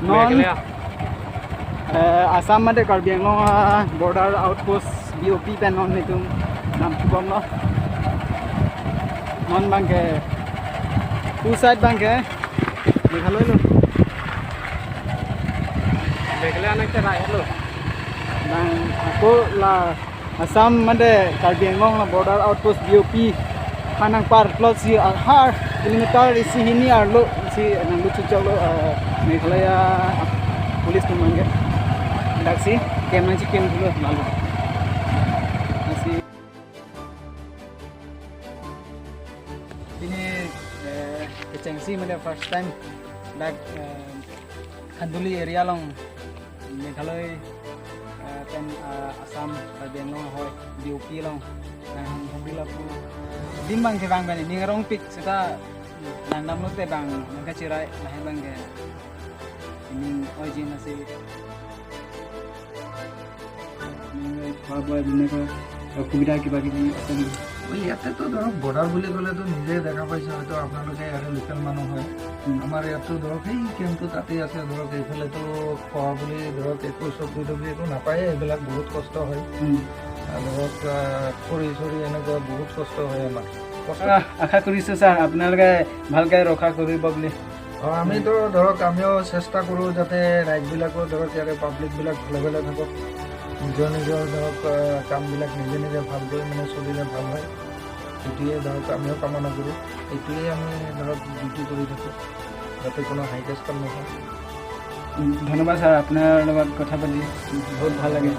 Meghalaya. Assam mate karbi anglong border outpost BOP pen non nitum nam kubom no non bangke two side bangke Meghalaya lo Meghalaya nang terai lo. bang aku la Assam mate karbi anglong la border outpost BOP kanang par plot si har kilometer isi hini arlo si nang lu chuchalo Meghalaya police tu mangke daksi kemang chicken dulu lalu masih ini kecengsi mana first time dak Khanduli area long Meghalaya pen Assam karbi anglong ahoi BOP long nang bila pu dimbang ke bang bani ningarong pik suka nang namlo te bang nang kacirai nah bang ke ini origin masih খোৱা বোৱা যেনেকুৱা অসুবিধা কিবা কিবি আছে নেকি ইয়াতেতো ধৰক বৰ্ডাৰ বুলি ক'লেতো নিজে দেখা পাইছে হয়তো আপোনালোকে ইয়াৰে লোকেল মানুহ হয় আমাৰ ইয়াতো ধৰক সেই কেম্পটো তাতেই আছে ধৰক এইফালেতো খোৱা বুলি ধৰক একো চব্জি তব্জি একো নাপায়ে এইবিলাক বহুত কষ্ট হয় ধৰক খৰি চৰি এনেকুৱা বহুত কষ্ট হয় আমাৰ আশা কৰিছোঁ ছাৰ আপোনালোকে ভালকৈ ৰক্ষা কৰিব বুলি আমিতো ধৰক আমিও চেষ্টা কৰোঁ যাতে ৰাইজবিলাকো ধৰক ইয়াৰে পাব্লিকবিলাক ভালে ভালে থাকক নিজৰ নিজৰ ধৰক কামবিলাক নিজে নিজে ভালকৈ মানে চলিলে ভাল হয় সেইটোৱে ধৰক আমিও কামনা কৰোঁ এইটোৱেই আমি ধৰক ডিউটি কৰি থাকোঁ যাতে কোনো হাইটেজ কাম নহয় ধন্যবাদ ছাৰ আপোনাৰ লগত কথা পাতি বহুত ভাল লাগে